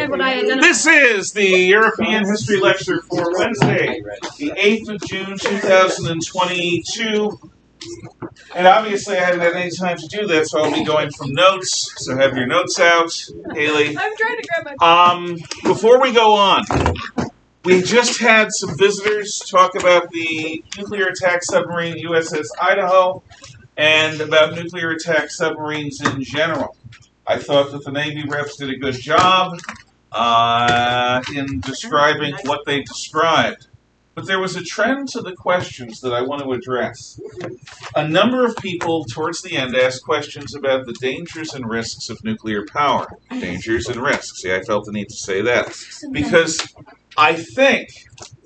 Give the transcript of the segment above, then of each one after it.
This is the European History Lecture for Wednesday, the 8th of June, 2022. And obviously I haven't had any time to do that, so I'll be going from notes. So have your notes out, Haley. I'm trying to grab my... Before we go on, we just had some visitors talk about the nuclear attack submarine USS Idaho and about nuclear attack submarines in general. I thought that the Navy reps did a good job in describing what they described. But there was a trend to the questions that I want to address. A number of people towards the end asked questions about the dangers and risks of nuclear power. Dangers and risks. See, I felt the need to say that. Because I think,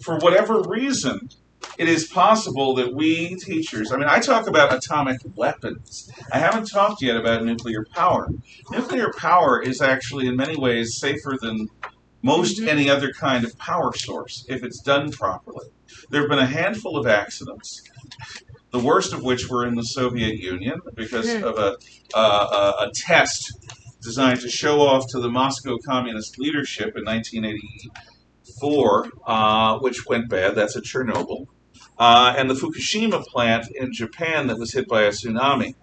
for whatever reason, it is possible that we teachers, I talk about atomic weapons. I haven't talked yet about nuclear power. Nuclear power is actually in many ways safer than most any other kind of power source if it's done properly. There have been a handful of accidents, the worst of which were in the Soviet Union because of a test designed to show off to the Moscow communist leadership in 1984, which went bad. That's at Chernobyl. And the Fukushima plant in Japan that was hit by a tsunami.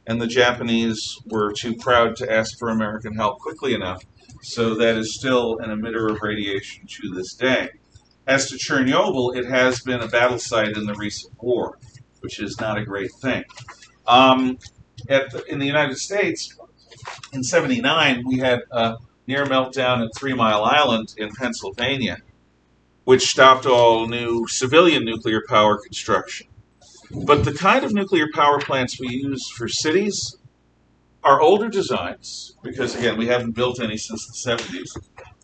And the Japanese were too proud to ask for American help quickly enough. So that is still an emitter of radiation to this day. As to Chernobyl, it has been a battle site in the recent war, which is not a great thing. In the United States, in '79, we had a near meltdown at 3 Mile Island in Pennsylvania, which stopped all new civilian nuclear power construction. But the kind of nuclear power plants we use for cities are older designs, because, again, we haven't built any since the '70s,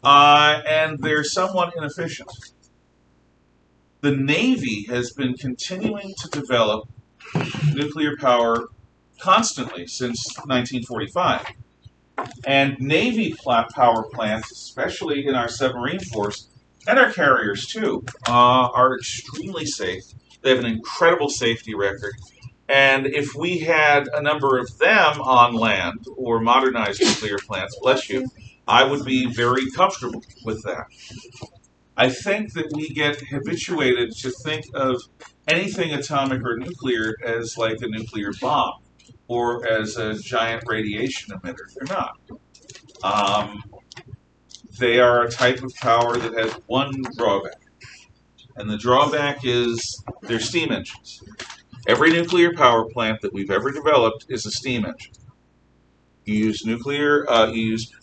and they're somewhat inefficient. The Navy has been continuing to develop nuclear power constantly since 1945. And Navy power plants, especially in our submarine force, and our carriers too, are extremely safe. They have an incredible safety record. And if we had a number of them on land, or modernized nuclear plants, bless you, I would be very comfortable with that. I think that we get habituated to think of anything atomic or nuclear as like a nuclear bomb, or as a giant radiation emitter. They're not. They are a type of power that has one drawback. And the drawback is they're steam engines. Every nuclear power plant that we've ever developed is a steam engine. You use you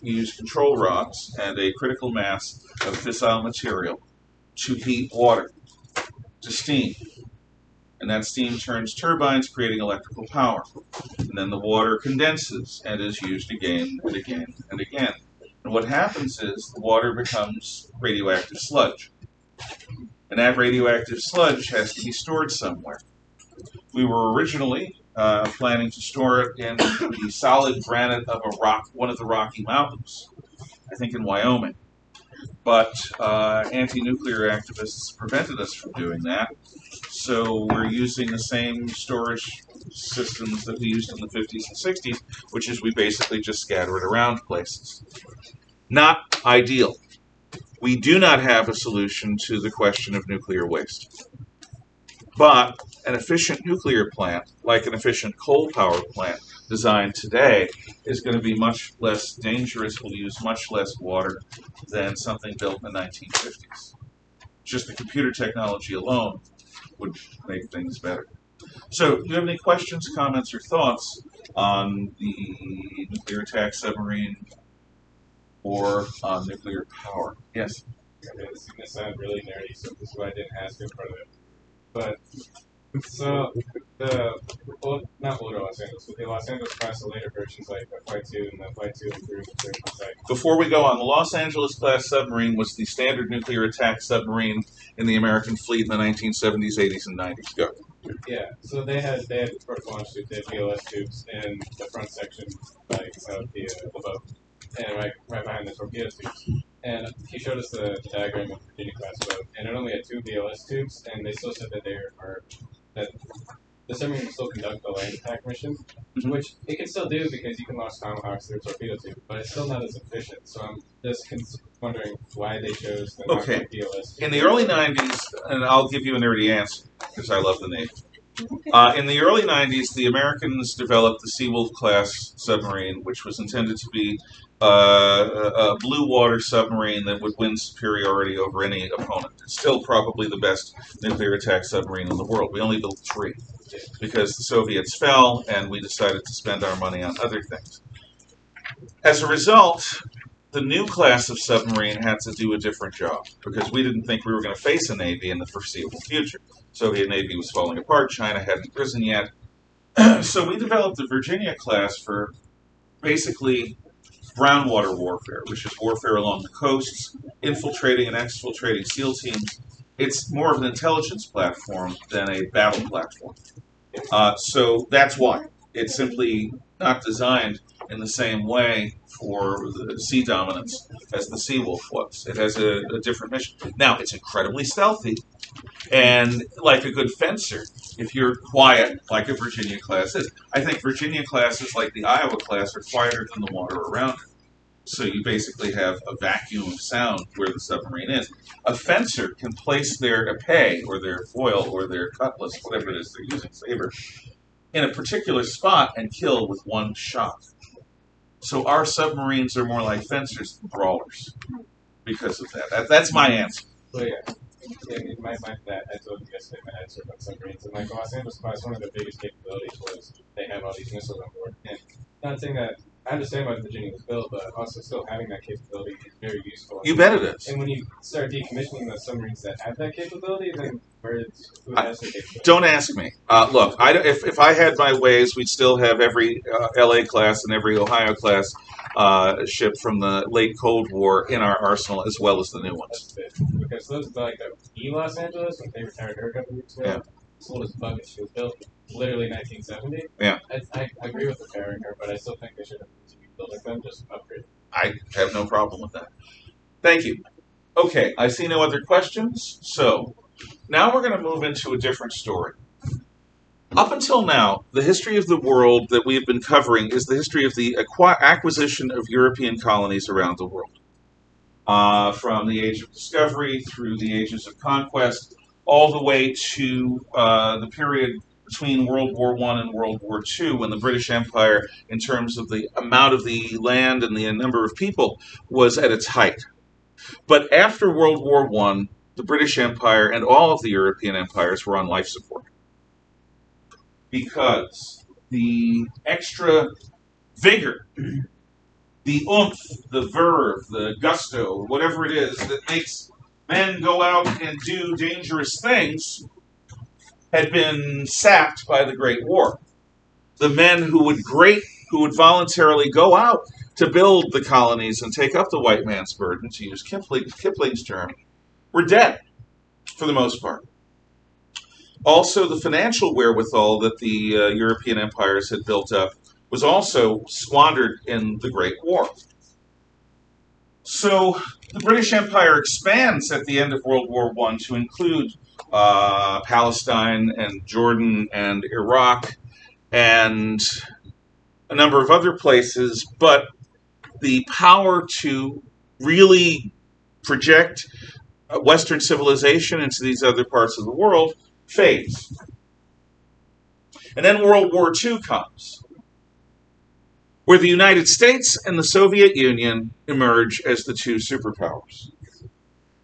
use control rods and a critical mass of fissile material to heat water to steam. And that steam turns turbines, creating electrical power. And then the water condenses and is used again and again and again. And what happens is the water becomes radioactive sludge. And that radioactive sludge has to be stored somewhere. We were originally planning to store it in the solid granite of one of the Rocky Mountains, I think in Wyoming. But anti-nuclear activists prevented us from doing that. So we're using the same storage systems that we used in the 50s and 60s, which is we basically just scatter it around places. Not ideal. We do not have a solution to the question of nuclear waste. But an efficient nuclear plant, like an efficient coal power plant designed today, is going to be much less dangerous, will use much less water than something built in the 1950s. Just the computer technology alone would make things better. So, do you have any questions, comments, or thoughts on the nuclear attack submarine or on nuclear power? Yes? Okay, this is going to sound really nerdy, so this is why I didn't ask in front of it. But, so, not older Los Angeles, but the Los Angeles class, the later versions like the Flight 2 and the Flight 2 and 3 versions like... Before we go on, the Los Angeles class submarine was the standard nuclear attack submarine in the American fleet in the 1970s, 80s, and 90s. Go. Yeah, so they had rocket launch tubes, they had BLS tubes in the front section, like, of the boat, and right behind the torpedo tubes. And he showed us the diagram of the Virginia class boat, and it only had 2 BLS tubes, and they still said that that the submarine can still conduct the land attack mission, which it can still do because you can launch Tomahawks through a torpedo tube, but it's still not as efficient. So just wondering why they chose the Okay. knockout PLS. In the early 90s, and I'll give you a nerdy answer because I love the Navy. In the early 90s, the Americans developed the Seawolf class submarine, which was intended to be a blue water submarine that would win superiority over any opponent. It's still probably the best nuclear attack submarine in the world. We only built 3 because the Soviets fell and we decided to spend our money on other things. As a result, the new class of submarine had to do a different job because we didn't think we were going to face a Navy in the foreseeable future. Soviet Navy was falling apart. China hadn't risen yet. So we developed the Virginia class for basically groundwater warfare, which is warfare along the coasts, infiltrating and exfiltrating SEAL teams. It's more of an intelligence platform than a battle platform. So that's why. It's simply not designed in the same way for the sea dominance as the Seawolf was. It has a different mission. Now, it's incredibly stealthy, and like a good fencer, if you're quiet, like a Virginia class is. I think Virginia classes, like the Iowa class, are quieter than the water around it. So you basically have a vacuum of sound where the submarine is. A fencer can place their epee, or their foil, or their cutlass, whatever it is they're using, saber, in a particular spot and kill with one shot. So our submarines are more like fencers than brawlers because of that. That's my answer. So yeah, in my mind, that I told you yesterday my answer about submarines. And like Los Angeles class, one of the biggest capabilities was they have all these missiles on board. And not saying that I understand why Virginia was built, but also still having that capability is very useful. You bet it is. And when you start decommissioning the submarines that have that capability, then who has the capability? Don't ask me. Look, if I had my ways, we'd still have every LA class and every Ohio class ship from the late Cold War in our arsenal, as well as the new ones. Because those like the Los Angeles, when they retired her a couple weeks ago, sold as bucket. She was built literally 1970. Yeah. I agree with repairing her, but I still think they should have continued building them, just upgrade. I have no problem with that. Thank you. Okay, I see no other questions, so now we're going to move into a different story. Up until now, the history of the world that we have been covering is the history of the acquisition of European colonies around the world. From the Age of Discovery through the Ages of Conquest, all the way to the period between World War I and World War II, when the British Empire, in terms of the amount of the land and the number of people, was at its height. But after World War I, the British Empire and all of the European empires were on life support. Because the extra vigor, the oomph, the verve, the gusto, whatever it is that makes men go out and do dangerous things, had been sapped by the Great War. The men who would voluntarily go out to build the colonies and take up the white man's burden, to use Kipling's term, were dead, for the most part. Also, the financial wherewithal that the European empires had built up was also squandered in the Great War. So the British Empire expands at the end of World War I to include Palestine and Jordan and Iraq and a number of other places, but the power to really project Western civilization into these other parts of the world fades. And then World War II comes, where the United States and the Soviet Union emerge as the two superpowers.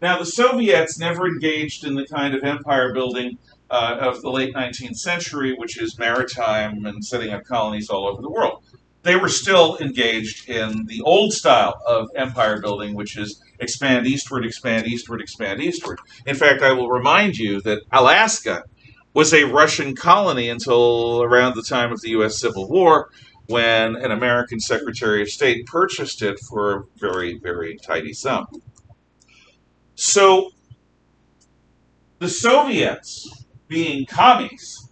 Now, the Soviets never engaged in the kind of empire building of the late 19th century, which is maritime and setting up colonies all over the world. They were still engaged in the old style of empire building, which is expand eastward, expand eastward, expand eastward. In fact, I will remind you that Alaska was a Russian colony until around the time of the U.S. Civil War, when an American Secretary of State purchased it for a very, very tidy sum. So the Soviets, being commies,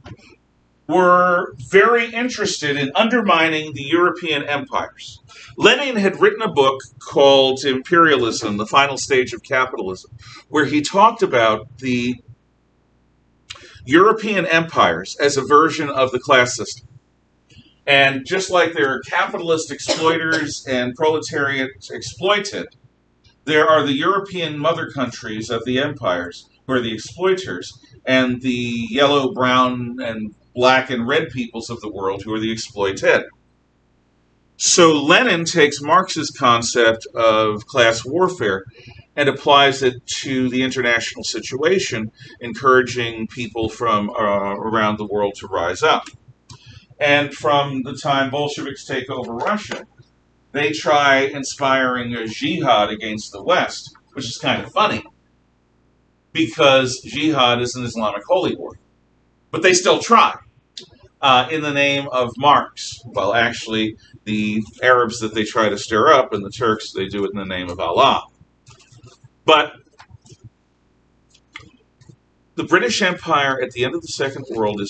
were very interested in undermining the European empires. Lenin had written a book called Imperialism, the Final Stage of Capitalism, where he talked about the European empires as a version of the class system. And just like there are capitalist exploiters and proletariat exploited, There are the European mother countries of the empires who are the exploiters, and the yellow, brown, and black and red peoples of the world who are the exploited. So Lenin takes Marx's concept of class warfare and applies it to the international situation, encouraging people from around the world to rise up. And from the time Bolsheviks take over Russia, they try inspiring a jihad against the West, which is kind of funny because jihad is an Islamic holy war. But they still try in the name of Marx. Well, actually, the Arabs that they try to stir up and the Turks, they do it in the name of Allah. But the British Empire at the end of the Second World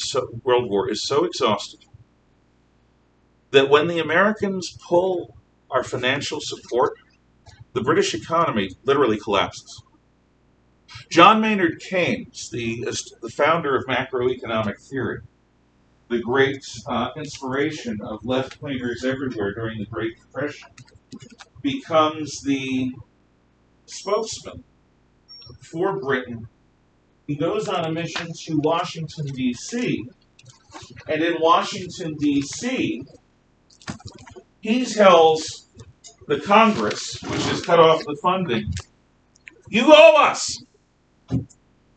War is so exhausted that when the Americans pull our financial support, the British economy literally collapses. John Maynard Keynes, the founder of macroeconomic theory, the great inspiration of left-wingers everywhere during the Great Depression, becomes the spokesman for Britain. He goes on a mission to Washington, D.C., and in Washington, D.C., he tells the Congress, which has cut off the funding, you owe us.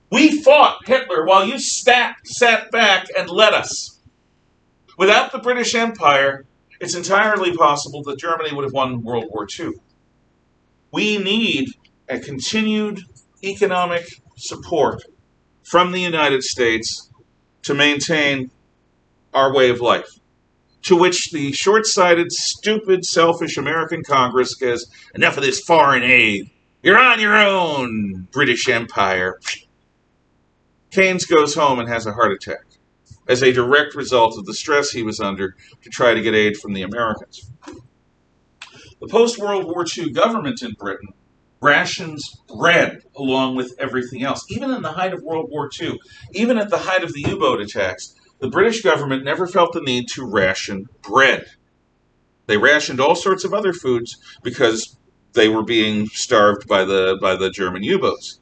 We fought Hitler while you sat back and let us. Without the British Empire, it's entirely possible that Germany would have won World War II. We need a continued economic support from the United States to maintain our way of life. To which the short-sighted, stupid, selfish American Congress goes, enough of this foreign aid. You're on your own, British Empire. Keynes goes home and has a heart attack as a direct result of the stress he was under to try to get aid from the Americans. The post-World War II government in Britain rations bread along with everything else. Even in the height of World War II, even at the height of the U-boat attacks, the British government never felt the need to ration bread. They rationed all sorts of other foods because they were being starved by the German U-boats.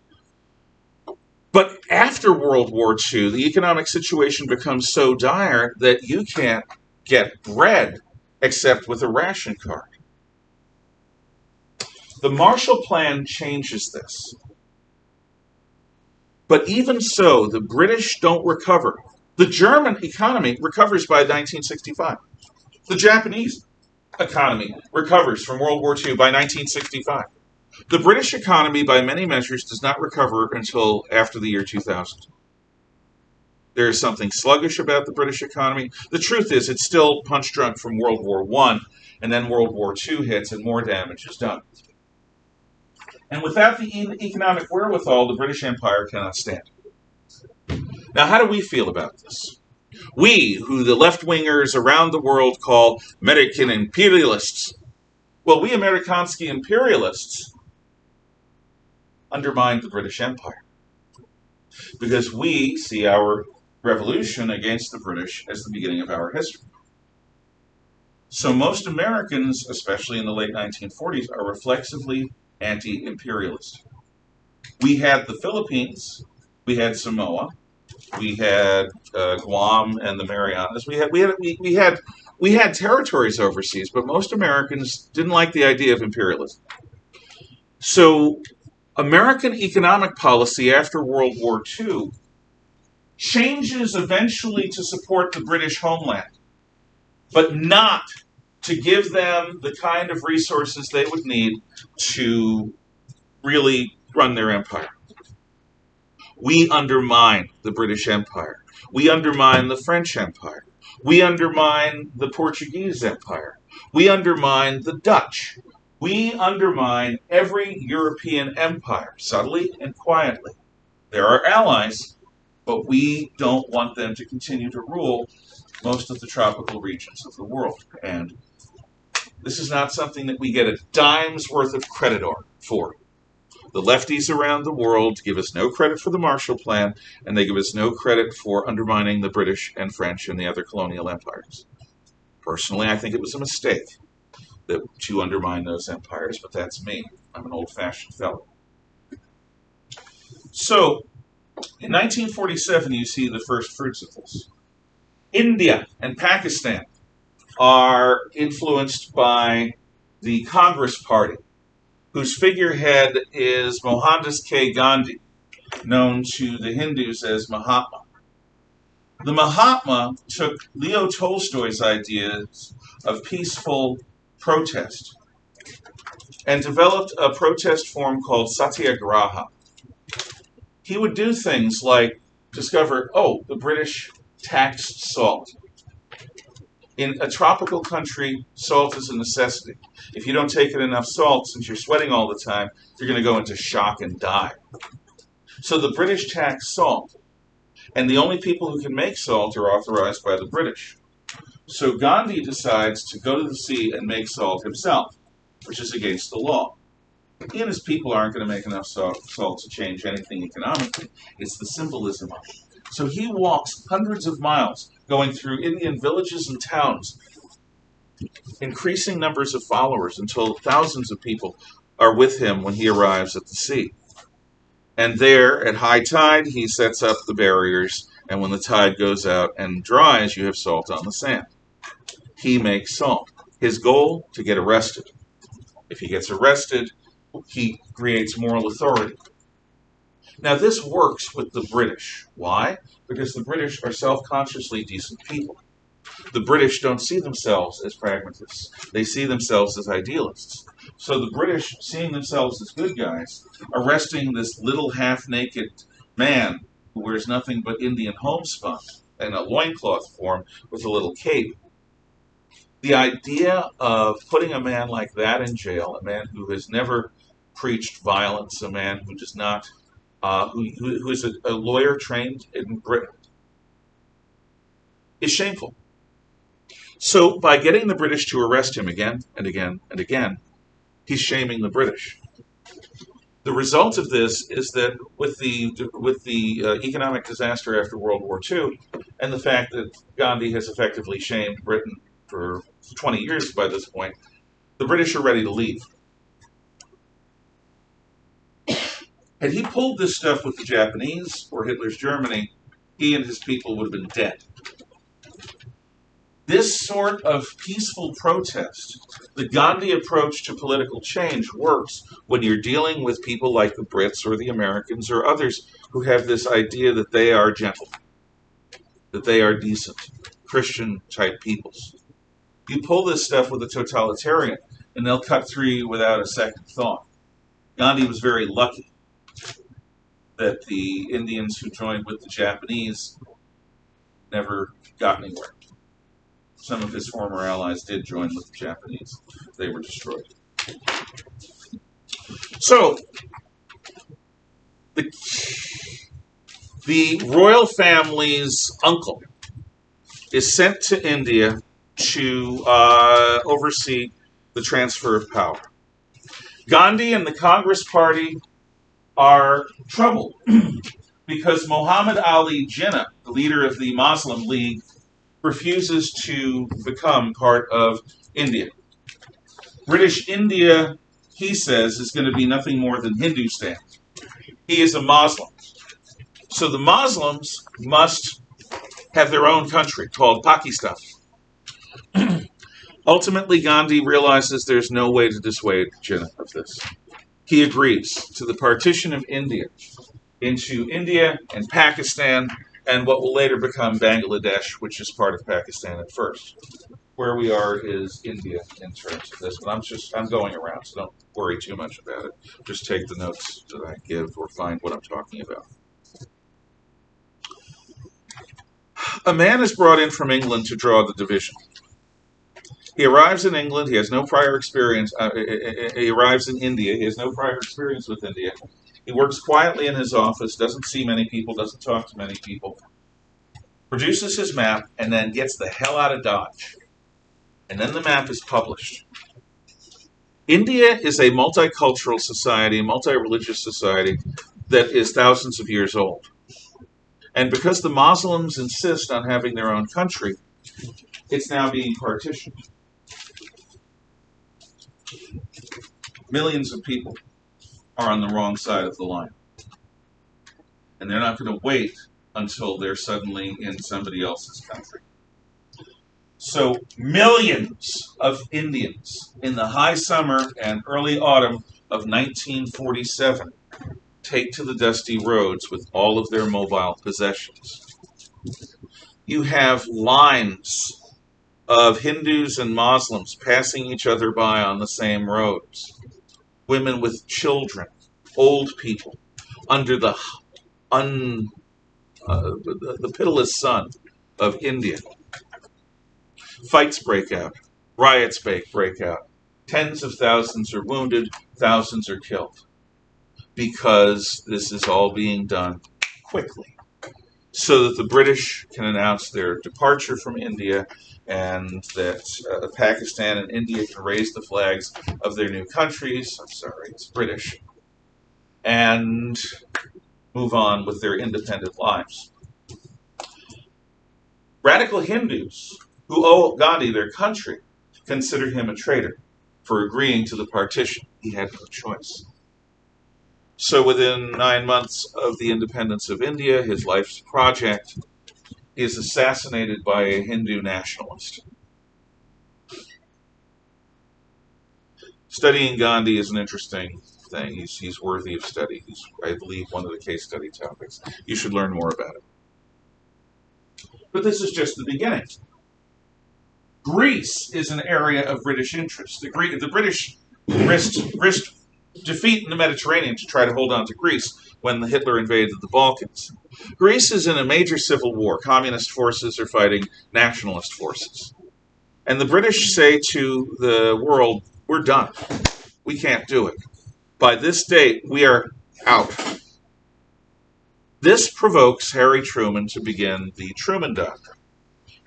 But after World War II, the economic situation becomes so dire that you can't get bread except with a ration card. The Marshall Plan changes this. But even so, the British don't recover. The German economy recovers by 1965. The Japanese economy recovers from World War II by 1965. The British economy, by many measures, does not recover until after the year 2000. There is something sluggish about the British economy. The truth is, it's still punch drunk from World War I, and then World War II hits and more damage is done. And without the economic wherewithal, the British Empire cannot stand. Now, how do we feel about this? We, who the left-wingers around the world call American imperialists. Well, we Amerikansky imperialists undermined the British Empire because we see our revolution against the British as the beginning of our history. So most Americans, especially in the late 1940s, are reflexively anti-imperialist. We had the Philippines, we had Samoa, we had Guam and the Marianas. We had territories overseas, but most Americans didn't like the idea of imperialism. So American economic policy after World War II changes eventually to support the British homeland, but not to give them the kind of resources they would need to really run their empire. We undermine the British Empire. We undermine the French Empire. We undermine the Portuguese Empire. We undermine the Dutch. We undermine every European empire, subtly and quietly. They're our allies, but we don't want them to continue to rule most of the tropical regions of the world. And this is not something that we get a dime's worth of credit for. The lefties around the world give us no credit for the Marshall Plan, and they give us no credit for undermining the British and French and the other colonial empires. Personally, I think it was a mistake. to undermine those empires, but that's me. I'm an old-fashioned fellow. So, in 1947, you see the first fruits of this. India and Pakistan are influenced by the Congress Party, whose figurehead is Mohandas K. Gandhi, known to the Hindus as Mahatma. The Mahatma took Leo Tolstoy's ideas of peaceful protest and developed a protest form called satyagraha. He would do things like discover, oh, the British taxed salt. In a tropical country, salt is a necessity. If you don't take in enough salt, since you're sweating all the time, you're going to go into shock and die. So the British tax salt, and the only people who can make salt are authorized by the British. So Gandhi decides to go to the sea and make salt himself, which is against the law. He and his people aren't going to make enough salt to change anything economically. It's the symbolism of it. So he walks hundreds of miles, going through Indian villages and towns, increasing numbers of followers until thousands of people are with him when he arrives at the sea. And there, at high tide, he sets up the barriers, and when the tide goes out and dries, you have salt on the sand. He makes salt. His goal, to get arrested. If he gets arrested, he creates moral authority. Now, this works with the British. Why? Because the British are self-consciously decent people. The British don't see themselves as pragmatists. They see themselves as idealists. So the British, seeing themselves as good guys, arresting this little half-naked man who wears nothing but Indian homespun and a loincloth form with a little cape. The idea of putting a man like that in jail, a man who has never preached violence, a man who does not, who is a lawyer trained in Britain, is shameful. So by getting the British to arrest him again and again and again, he's shaming the British. The result of this is that with the economic disaster after World War II, and the fact that Gandhi has effectively shamed Britain for 20 years by this point, the British are ready to leave. Had he pulled this stuff with the Japanese or Hitler's Germany, he and his people would have been dead. This sort of peaceful protest, the Gandhi approach to political change, works when you're dealing with people like the Brits or the Americans or others who have this idea that they are gentle, that they are decent, Christian-type peoples. You pull this stuff with a totalitarian, and they'll cut through you without a second thought. Gandhi was very lucky that the Indians who joined with the Japanese never got anywhere. Some of his former allies did join with the Japanese. They were destroyed. So, the royal family's uncle is sent to India to oversee the transfer of power. Gandhi and the Congress Party are troubled because Muhammad Ali Jinnah, the leader of the Muslim League, refuses to become part of India. British India, he says, is going to be nothing more than Hindustan. He is a Muslim. So the Muslims must have their own country called Pakistan. Ultimately, Gandhi realizes there's no way to dissuade Jinnah of this. He agrees to the partition of India into India and Pakistan and what will later become Bangladesh, which is part of Pakistan at first. Where we are is India in terms of this, but I'm going around, so don't worry too much about it. Just take the notes that I give or find what I'm talking about. A man is brought in from England to draw the division. He arrives in England. He has no prior experience. He arrives in India. He has no prior experience with India. He works quietly in his office, doesn't see many people, doesn't talk to many people, produces his map, and then gets the hell out of Dodge. And then the map is published. India is a multicultural society, a multi-religious society that is thousands of years old. And because the Muslims insist on having their own country, it's now being partitioned. Millions of people are on the wrong side of the line. And they're not going to wait until they're suddenly in somebody else's country. So millions of Indians in the high summer and early autumn of 1947 take to the dusty roads with all of their mobile possessions. You have lines of Hindus and Muslims passing each other by on the same roads. Women with children, old people, under the pitiless sun of India. Fights break out, riots break out. Tens of thousands are wounded, thousands are killed, because this is all being done quickly, so that the British can announce their departure from India, and that Pakistan and India can raise the flags of their new countries. I'm sorry, it's British. And move on with their independent lives. Radical Hindus who owe Gandhi their country consider him a traitor for agreeing to the partition. He had no choice. So within 9 months of the independence of India, his life's project is assassinated by a Hindu nationalist. Studying Gandhi is an interesting thing. He's worthy of study. He's, I believe, one of the case study topics. You should learn more about it. But this is just the beginning. Greece is an area of British interest. The British risked defeat in the Mediterranean to try to hold on to Greece when Hitler invaded the Balkans. Greece is in a major civil war. Communist forces are fighting nationalist forces. And the British say to the world, we're done. We can't do it. By this date, we are out. This provokes Harry Truman to begin the Truman Doctrine,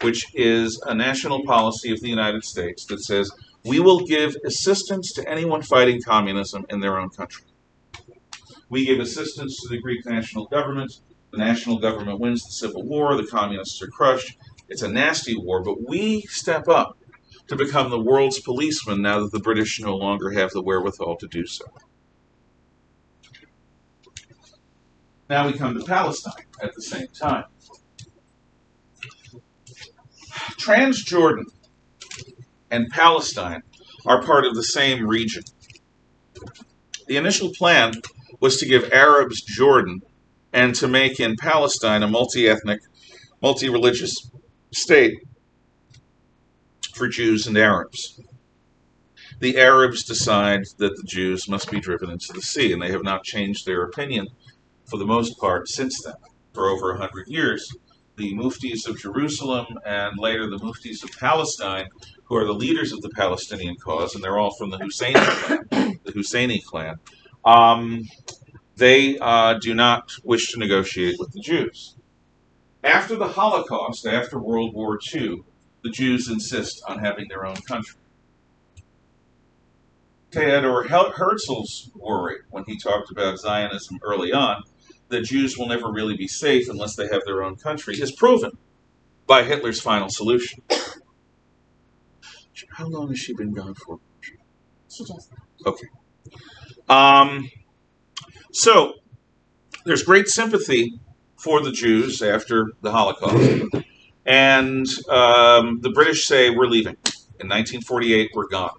which is a national policy of the United States that says we will give assistance to anyone fighting communism in their own country. We give assistance to the Greek national government. The national government wins the civil war. The communists are crushed. It's a nasty war, but we step up to become the world's policeman now that the British no longer have the wherewithal to do so. Now we come to Palestine at the same time. Transjordan and Palestine are part of the same region. The initial plan was to give Arabs Jordan and to make in Palestine a multi-ethnic, multi-religious state for Jews and Arabs. The Arabs decide that the Jews must be driven into the sea, and they have not changed their opinion for the most part since then, for over 100 years. The muftis of Jerusalem and later the muftis of Palestine, who are the leaders of the Palestinian cause, and they're all from the Husseini clan, they do not wish to negotiate with the Jews. After the Holocaust, after World War II, the Jews insist on having their own country. Theodor Herzl's worry, when he talked about Zionism early on, that Jews will never really be safe unless they have their own country, is proven by Hitler's final solution. How long has she been gone for? She just. Okay. So, there's great sympathy for the Jews after the Holocaust. And the British say, we're leaving. In 1948, we're gone.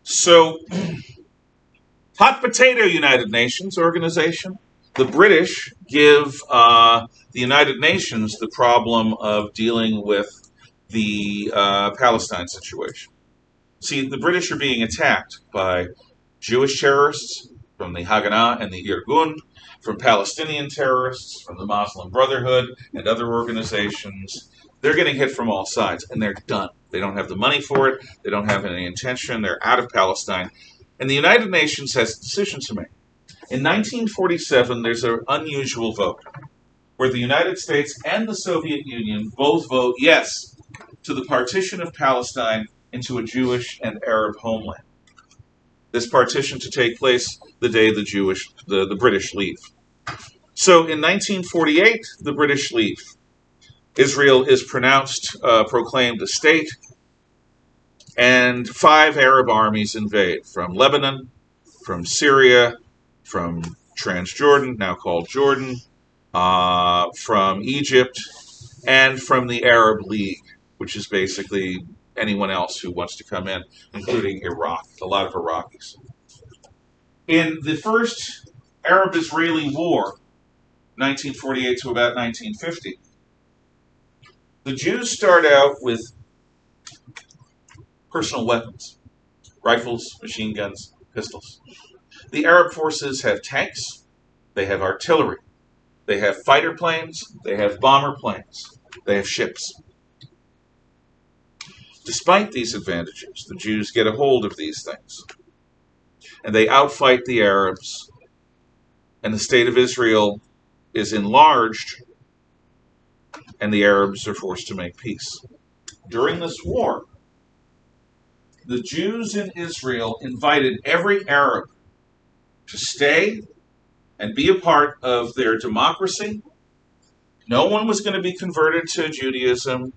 So, hot potato United Nations organization. The British give the United Nations the problem of dealing with the Palestine situation. See, the British are being attacked by Jewish terrorists from the Haganah and the Irgun, from Palestinian terrorists, from the Muslim Brotherhood and other organizations. They're getting hit from all sides, and they're done. They don't have the money for it. They don't have any intention. They're out of Palestine. And the United Nations has a decision to make. In 1947, there's an unusual vote where the United States and the Soviet Union both vote yes to the partition of Palestine into a Jewish and Arab homeland. This partition to take place the day the British leave. So in 1948, the British leave. Israel is proclaimed a state. And 5 Arab armies invade from Lebanon, from Syria, from Transjordan, now called Jordan, from Egypt, and from the Arab League, which is basically anyone else who wants to come in, including Iraq, a lot of Iraqis. In the first Arab-Israeli War, 1948 to about 1950, the Jews start out with personal weapons, rifles, machine guns, pistols. The Arab forces have tanks, they have artillery, they have fighter planes, they have bomber planes, they have ships. Despite these advantages, the Jews get a hold of these things, and they outfight the Arabs, and the state of Israel is enlarged, and the Arabs are forced to make peace. During this war, the Jews in Israel invited every Arab to stay and be a part of their democracy. No one was going to be converted to Judaism.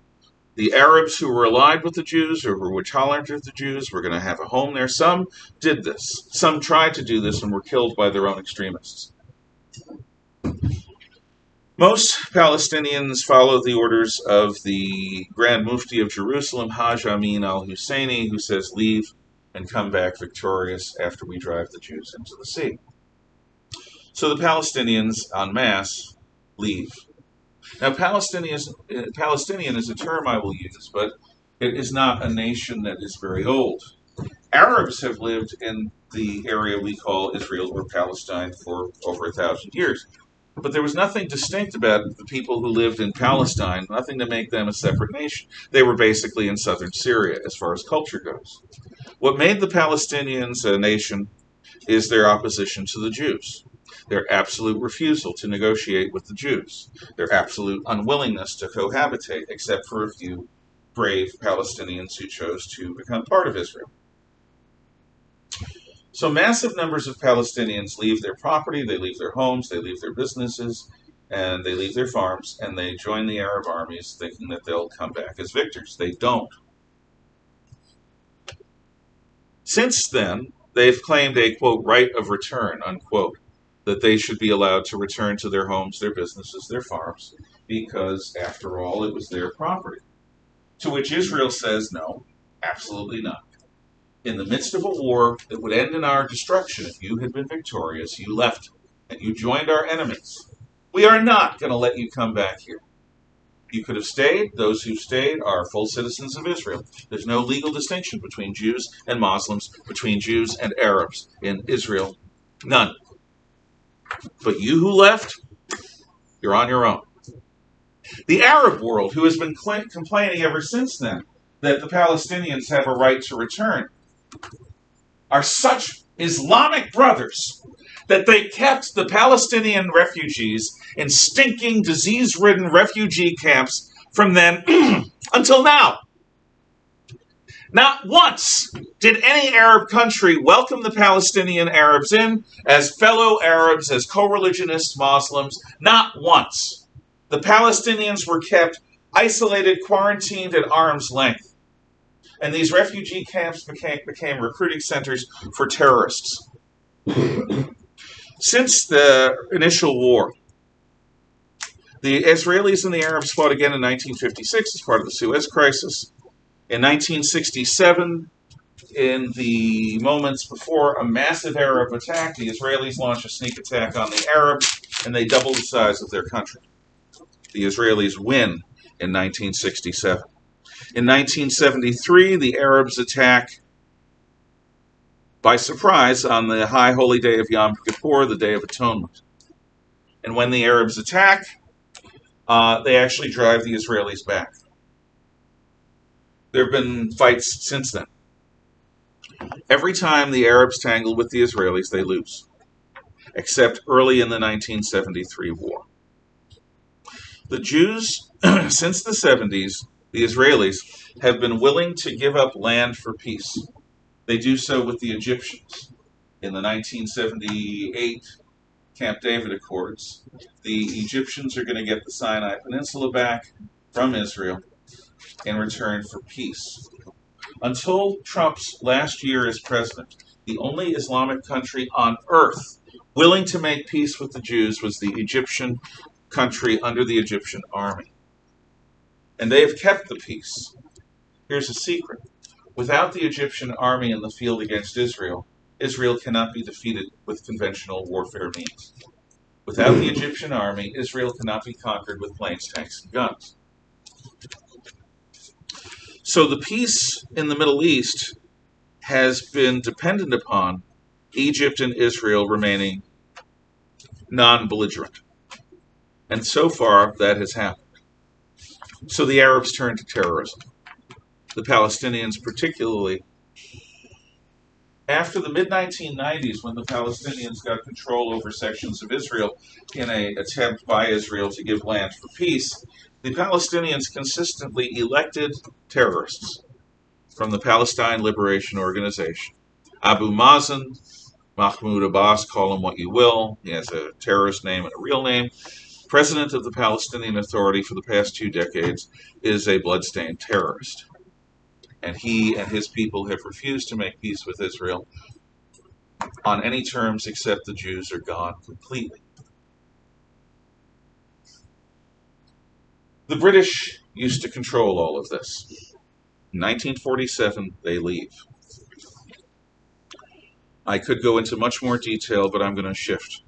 The Arabs who were allied with the Jews or who were tolerant of the Jews were going to have a home there. Some did this. Some tried to do this and were killed by their own extremists. Most Palestinians follow the orders of the Grand Mufti of Jerusalem, Haj Amin al-Husseini, who says, leave and come back victorious after we drive the Jews into the sea. So the Palestinians, en masse, leave. Now, Palestinian is a term I will use, but it is not a nation that is very old. Arabs have lived in the area we call Israel or Palestine for over 1,000 years. But there was nothing distinct about the people who lived in Palestine, nothing to make them a separate nation. They were basically in southern Syria as far as culture goes. What made the Palestinians a nation is their opposition to the Jews, their absolute refusal to negotiate with the Jews, their absolute unwillingness to cohabitate, except for a few brave Palestinians who chose to become part of Israel. So massive numbers of Palestinians leave their property, they leave their homes, they leave their businesses, and they leave their farms, and they join the Arab armies thinking that they'll come back as victors. They don't. Since then, they've claimed a, quote, right of return, unquote, that they should be allowed to return to their homes, their businesses, their farms, because, after all, it was their property. To which Israel says, no, absolutely not. In the midst of a war that would end in our destruction if you had been victorious, you left and you joined our enemies. We are not going to let you come back here. You could have stayed. Those who stayed are full citizens of Israel. There's no legal distinction between Jews and Muslims, between Jews and Arabs in Israel. None. But you who left, you're on your own. The Arab world, who has been complaining ever since then that the Palestinians have a right to return, are such Islamic brothers that they kept the Palestinian refugees in stinking, disease-ridden refugee camps from then until now. Not once did any Arab country welcome the Palestinian Arabs in as fellow Arabs, as co-religionists Muslims. Not once. The Palestinians were kept isolated, quarantined at arm's length. And these refugee camps became recruiting centers for terrorists. Since the initial war, the Israelis and the Arabs fought again in 1956 as part of the Suez Crisis. In 1967, in the moments before a massive Arab attack, the Israelis launched a sneak attack on the Arabs, and they doubled the size of their country. The Israelis win in 1967. In 1973, the Arabs attack by surprise on the high holy day of Yom Kippur, the Day of Atonement. And when the Arabs attack, they actually drive the Israelis back. There have been fights since then. Every time the Arabs tangle with the Israelis, they lose, except early in the 1973 war. The Jews, since the 70s, the Israelis, have been willing to give up land for peace. They do so with the Egyptians. In the 1978 Camp David Accords, the Egyptians are going to get the Sinai Peninsula back from Israel in return for peace. Until Trump's last year as president, the only Islamic country on earth willing to make peace with the Jews was the Egyptian country under the Egyptian army. And they have kept the peace. Here's a secret. Without the Egyptian army in the field against Israel, Israel cannot be defeated with conventional warfare means. Without the Egyptian army, Israel cannot be conquered with planes, tanks, and guns. So the peace in the Middle East has been dependent upon Egypt and Israel remaining non-belligerent. And so far, that has happened. So the Arabs turn to terrorism. The Palestinians particularly. After the mid-1990s, when the Palestinians got control over sections of Israel in an attempt by Israel to give land for peace, the Palestinians consistently elected terrorists from the Palestine Liberation Organization. Abu Mazen, Mahmoud Abbas, call him what you will. He has a terrorist name and a real name. President of the Palestinian Authority for the past 2 decades is a bloodstained terrorist. And he and his people have refused to make peace with Israel on any terms except the Jews are gone completely. The British used to control all of this. In 1947, they leave. I could go into much more detail, but I'm going to shift.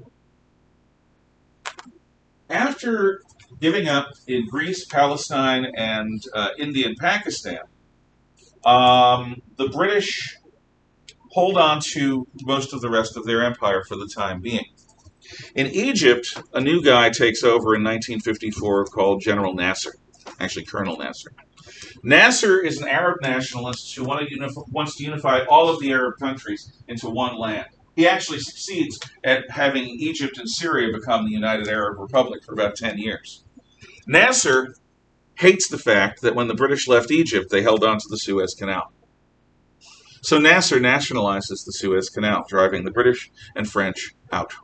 After giving up in Greece, Palestine, and India and Pakistan, the British hold on to most of the rest of their empire for the time being. In Egypt, a new guy takes over in 1954 called General Nasser, actually Colonel Nasser. Nasser is an Arab nationalist who wants to unify all of the Arab countries into one land. He actually succeeds at having Egypt and Syria become the United Arab Republic for about 10 years. Nasser hates the fact that when the British left Egypt, they held on to the Suez Canal. So Nasser nationalizes the Suez Canal, driving the British and French out.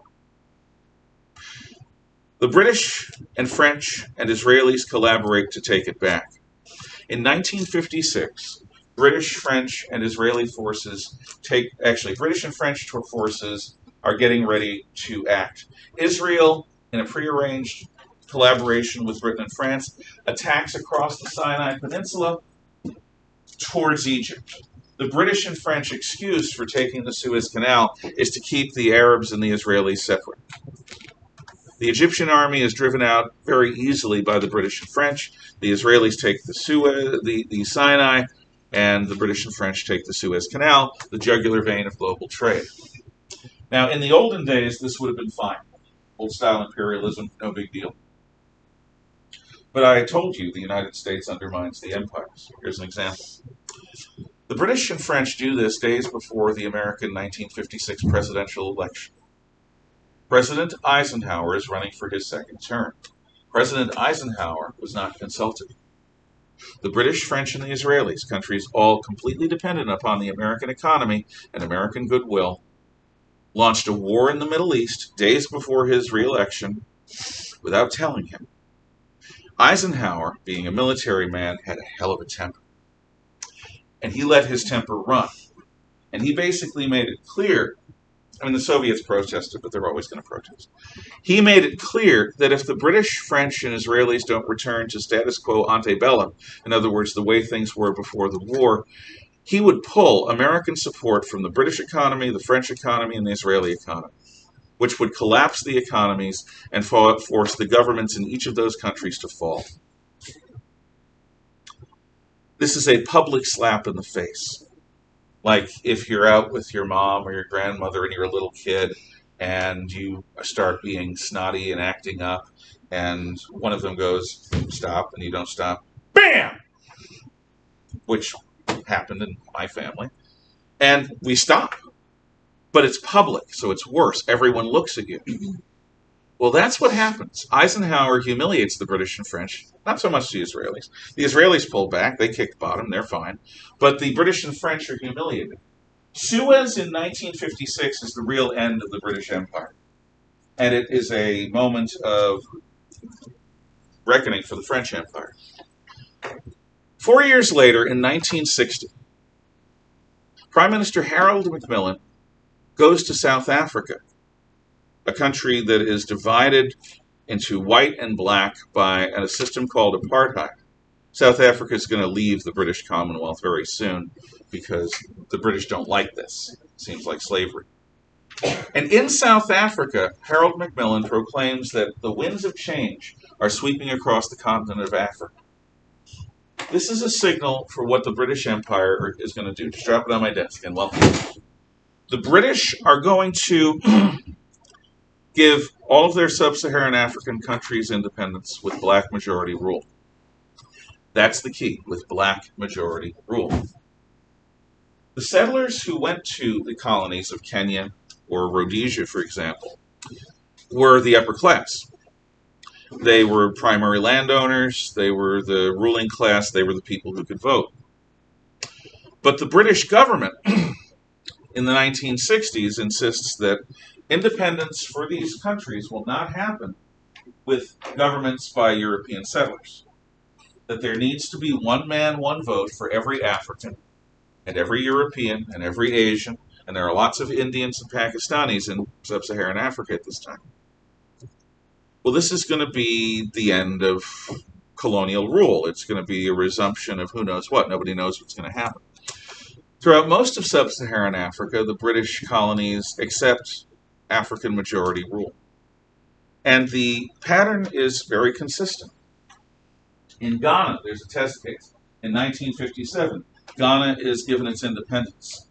The British and French and Israelis collaborate to take it back. In 1956, British, French, and Israeli forces British and French forces are getting ready to act. Israel, in a prearranged collaboration with Britain and France, attacks across the Sinai Peninsula towards Egypt. The British and French excuse for taking the Suez Canal is to keep the Arabs and the Israelis separate. The Egyptian army is driven out very easily by the British and French. The Israelis take the Sinai, and the British and French take the Suez Canal, the jugular vein of global trade. Now, in the olden days, this would have been fine. Old-style imperialism, no big deal. But I told you the United States undermines the empires. Here's an example. The British and French do this days before the American 1956 presidential election. President Eisenhower is running for his second term. President Eisenhower was not consulted. The British, French, and the Israelis, countries all completely dependent upon the American economy and American goodwill, launched a war in the Middle East days before his re-election without telling him. Eisenhower, being a military man, had a hell of a temper. And he let his temper run. And he basically made it clear, the Soviets protested, but they're always going to protest. He made it clear that if the British, French, and Israelis don't return to status quo ante bellum, in other words, the way things were before the war, he would pull American support from the British economy, the French economy, and the Israeli economy, which would collapse the economies and force the governments in each of those countries to fall. This is a public slap in the face. Like if you're out with your mom or your grandmother and you're a little kid and you start being snotty and acting up and one of them goes, stop, and you don't stop, BAM! Which happened in my family. And we stop. But it's public, so it's worse. Everyone looks at you. Well, that's what happens. Eisenhower humiliates the British and French, not so much the Israelis. The Israelis pulled back. They kicked bottom. They're fine. But the British and French are humiliated. Suez in 1956 is the real end of the British Empire. And it is a moment of reckoning for the French Empire. 4 years later, in 1960, Prime Minister Harold Macmillan goes to South Africa, a country that is divided into white and black by a system called apartheid. South Africa is going to leave the British Commonwealth very soon because the British don't like this. It seems like slavery. And in South Africa, Harold Macmillan proclaims that the winds of change are sweeping across the continent of Africa. This is a signal for what the British Empire is going to do. Just drop it on my desk and welcome. The British are going to give all of their sub-Saharan African countries independence with black majority rule. That's the key, with black majority rule. The settlers who went to the colonies of Kenya or Rhodesia, for example, were the upper class. They were primary landowners, they were the ruling class, they were the people who could vote. But the British government in the 1960s insists that independence for these countries will not happen with governments by European settlers. That there needs to be one man, one vote for every African and every European and every Asian, and there are lots of Indians and Pakistanis in sub-Saharan Africa at this time. Well, this is going to be the end of colonial rule. It's going to be a resumption of who knows what. Nobody knows what's going to happen. Throughout most of sub-Saharan Africa, the British colonies accept African majority rule. And the pattern is very consistent. In Ghana, there's a test case. In 1957, Ghana is given its independence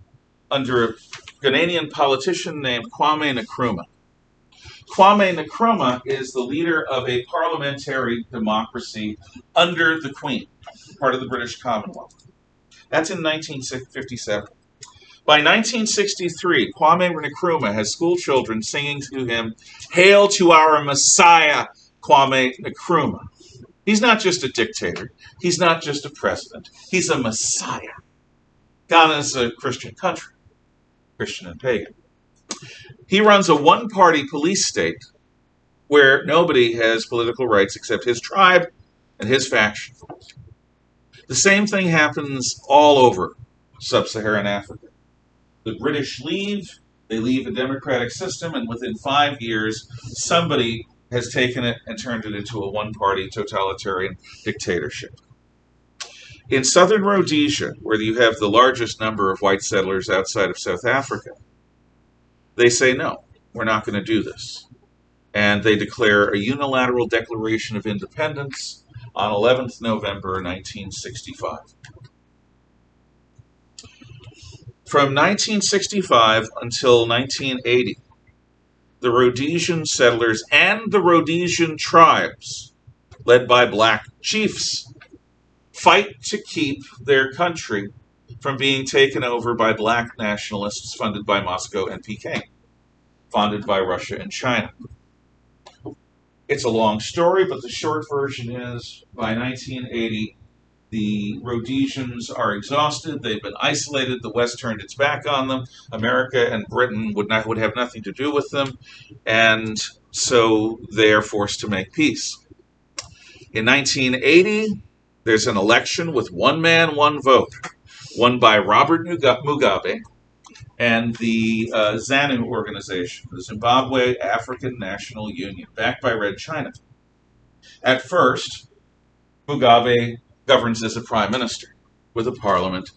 under a Ghanaian politician named Kwame Nkrumah. Kwame Nkrumah is the leader of a parliamentary democracy under the Queen, part of the British Commonwealth. That's in 1957. By 1963, Kwame Nkrumah has school children singing to him, "Hail to our Messiah, Kwame Nkrumah." He's not just a dictator. He's not just a president. He's a Messiah. Ghana is a Christian country, Christian and pagan. He runs a one-party police state where nobody has political rights except his tribe and his faction. The same thing happens all over sub-Saharan Africa. The British leave, they leave a democratic system, and within 5 years, somebody has taken it and turned it into a one-party totalitarian dictatorship. In southern Rhodesia, where you have the largest number of white settlers outside of South Africa, they say, no, we're not going to do this. And they declare a unilateral declaration of independence on 11th November 1965. From 1965 until 1980, the Rhodesian settlers and the Rhodesian tribes, led by black chiefs, fight to keep their country from being taken over by black nationalists funded by Moscow and Peking, funded by Russia and China. It's a long story, but the short version is, by 1980, the Rhodesians are exhausted. They've been isolated. The West turned its back on them. America and Britain would have nothing to do with them, and so they are forced to make peace. In 1980, there's an election with one man, one vote, won by Robert Mugabe and the ZANU organization, the Zimbabwe African National Union, backed by Red China. At first, Mugabe governs as a prime minister with a parliament,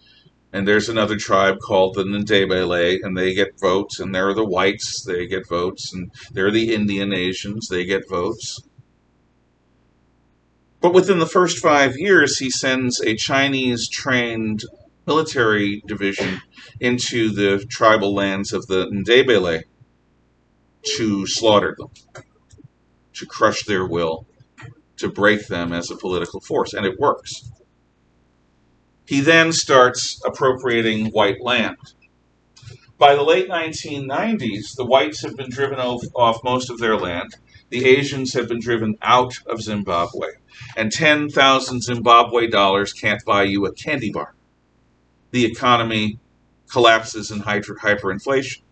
and there's another tribe called the Ndebele, and they get votes, and there are the whites, they get votes, and there are the Indian Asians, they get votes. But within the first 5 years, he sends a Chinese-trained military division into the tribal lands of the Ndebele to slaughter them, to crush their will, to break them as a political force, and it works. He then starts appropriating white land. By the late 1990s, the whites have been driven off most of their land. The Asians have been driven out of Zimbabwe, and 10,000 Zimbabwe dollars can't buy you a candy bar. The economy collapses in hyperinflation.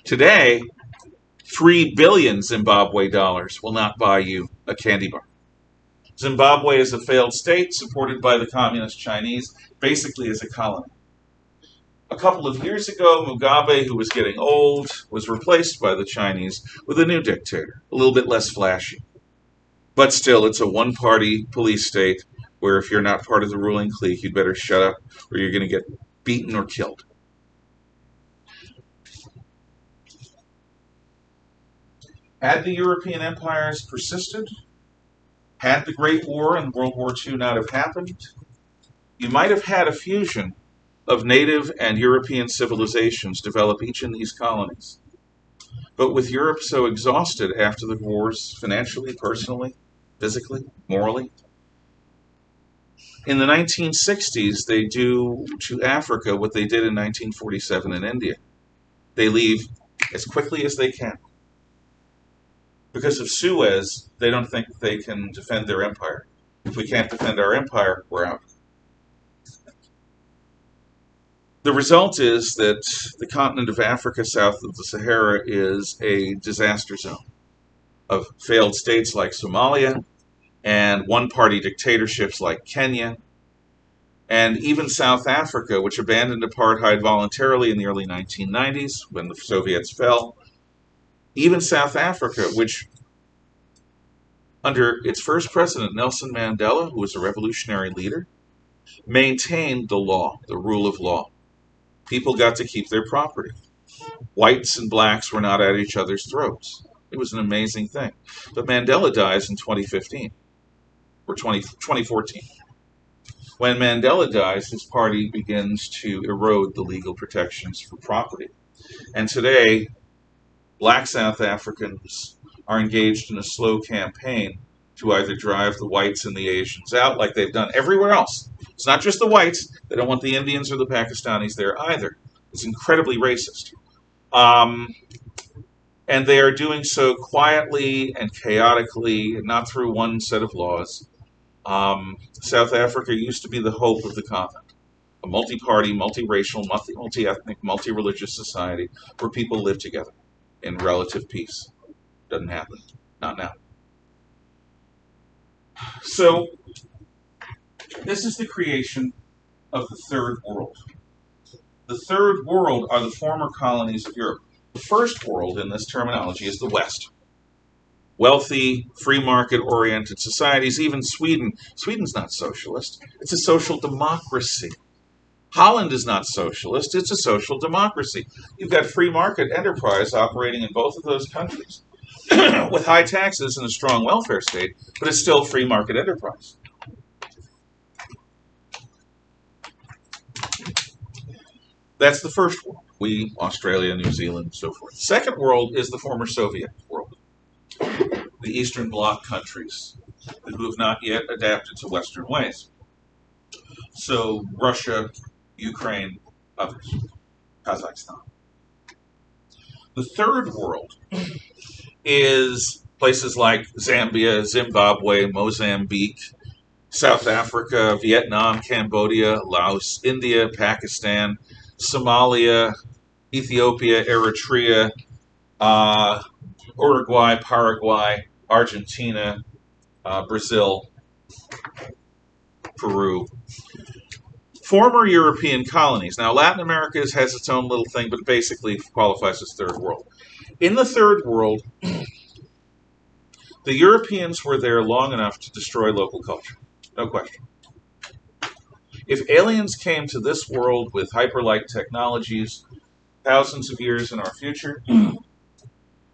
Today, 3 billion Zimbabwe dollars will not buy you a candy bar. Zimbabwe is a failed state supported by the communist Chinese, basically as a colony. A couple of years ago, Mugabe, who was getting old, was replaced by the Chinese with a new dictator, a little bit less flashy. But still, it's a one-party police state where if you're not part of the ruling clique, you'd better shut up or you're going to get beaten or killed. Had the European empires persisted, had the Great War and World War II not have happened, you might have had a fusion of native and European civilizations develop each in these colonies. But with Europe so exhausted after the wars, financially, personally, physically, morally, in the 1960s, they do to Africa what they did in 1947 in India. They leave as quickly as they can. Because of Suez, they don't think they can defend their empire. If we can't defend our empire, we're out. The result is that the continent of Africa south of the Sahara is a disaster zone of failed states like Somalia and one-party dictatorships like Kenya, and even South Africa, which abandoned apartheid voluntarily in the early 1990s when the Soviets fell. Even South Africa, which under its first president, Nelson Mandela, who was a revolutionary leader, maintained the law, the rule of law. People got to keep their property. Whites and blacks were not at each other's throats. It was an amazing thing. But Mandela dies in 2015, or 2014. When Mandela dies, his party begins to erode the legal protections for property. And today, black South Africans are engaged in a slow campaign to either drive the whites and the Asians out like they've done everywhere else. It's not just the whites. They don't want the Indians or the Pakistanis there either. It's incredibly racist. And they are doing so quietly and chaotically, not through one set of laws. South Africa used to be the hope of the continent, a multi-party, multi-racial, multi-ethnic, multi-religious society where people live together in relative peace. Doesn't happen. Not now. So, this is the creation of the Third World. The Third World are the former colonies of Europe. The First World in this terminology is the West. Wealthy, free market-oriented societies, even Sweden. Sweden's not socialist. It's a social democracy. Holland is not socialist. It's a social democracy. You've got free market enterprise operating in both of those countries with high taxes and a strong welfare state, but it's still free market enterprise. That's the first world. We, Australia, New Zealand, and so forth. Second world is the former Soviet world. The Eastern Bloc countries who have not yet adapted to Western ways. So Russia, Ukraine, others, Kazakhstan. The third world is places like Zambia, Zimbabwe, Mozambique, South Africa, Vietnam, Cambodia, Laos, India, Pakistan, Somalia, Ethiopia, Eritrea, Uruguay, Paraguay, Argentina, Brazil, Peru. Former European colonies. Now, Latin America has its own little thing, but it basically qualifies as third world. In the third world, the Europeans were there long enough to destroy local culture. No question. If aliens came to this world with hyperlight technologies thousands of years in our future,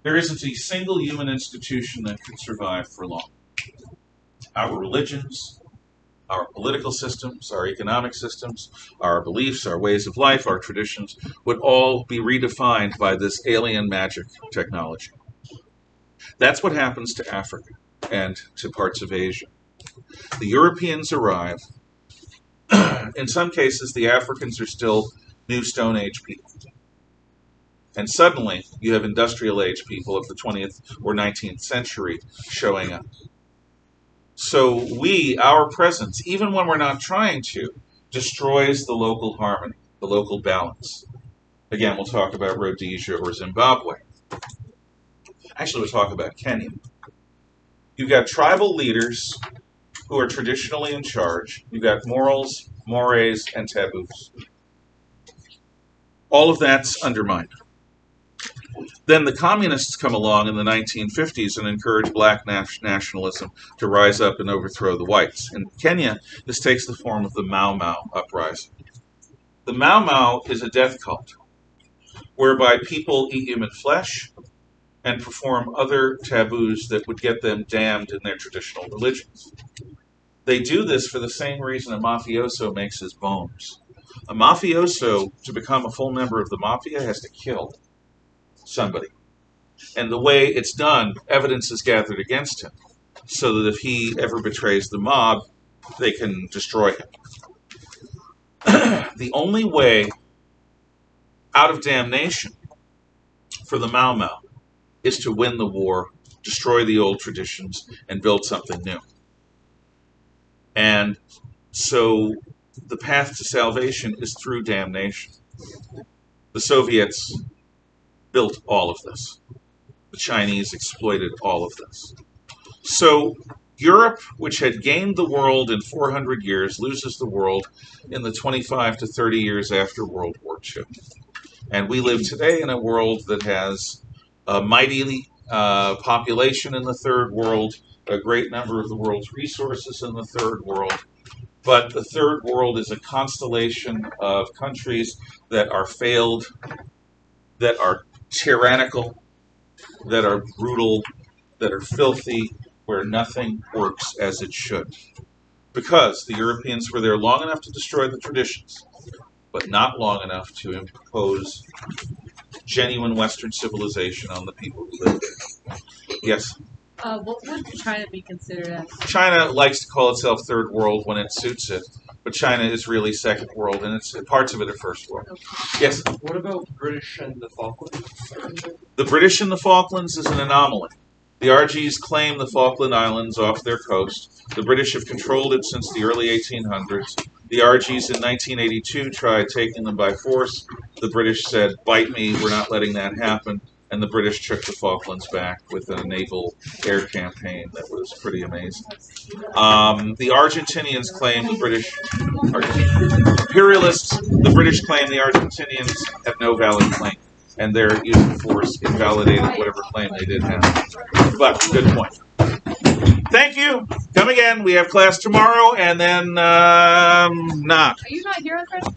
there isn't a single human institution that could survive for long. Our religions, our political systems, our economic systems, our beliefs, our ways of life, our traditions would all be redefined by this alien magic technology. That's what happens to Africa and to parts of Asia. The Europeans arrive. In some cases, the Africans are still New Stone Age people. And suddenly, you have industrial age people of the 20th or 19th century showing up. So our presence, even when we're not trying to, destroys the local harmony, the local balance. Again, we'll talk about Rhodesia or Zimbabwe. Actually, we'll talk about Kenya. You've got tribal leaders who are traditionally in charge. You've got morals, mores, and taboos. All of that's undermined. Then the communists come along in the 1950s and encourage black nationalism to rise up and overthrow the whites. In Kenya, this takes the form of the Mau Mau uprising. The Mau Mau is a death cult whereby people eat human flesh and perform other taboos that would get them damned in their traditional religions. They do this for the same reason a mafioso makes his bones. A mafioso, to become a full member of the mafia, has to kill somebody. And the way it's done, evidence is gathered against him, so that if he ever betrays the mob, they can destroy him. The only way out of damnation for the Mau Mau is to win the war, destroy the old traditions, and build something new. And so the path to salvation is through damnation. The Soviets built all of this. The Chinese exploited all of this. So Europe, which had gained the world in 400 years, loses the world in the 25 to 30 years after World War II. And we live today in a world that has a mighty population in the third world, a great number of the world's resources in the third world. But the third world is a constellation of countries that are failed, that are tyrannical, that are brutal, that are filthy, where nothing works as it should. Because the Europeans were there long enough to destroy the traditions, but not long enough to impose genuine Western civilization on the people who lived there. Yes? What would China be considered as? China likes to call itself third world when it suits it, but China is really second world, and parts of it are first world. Okay. Yes? What about British and the Falklands? The British in the Falklands is an anomaly. The RGs claim the Falkland Islands off their coast. The British have controlled it since the early 1800s. The RGs in 1982 tried taking them by force. The British said, "Bite me, we're not letting that happen." And the British took the Falklands back with a naval air campaign that was pretty amazing. The Argentinians claim the British, imperialists, the British claim the Argentinians have no valid claim. And their use of force invalidated whatever claim they did have. But, good point. Thank you. Come again. We have class tomorrow, and then not. Are you not here on Thursday?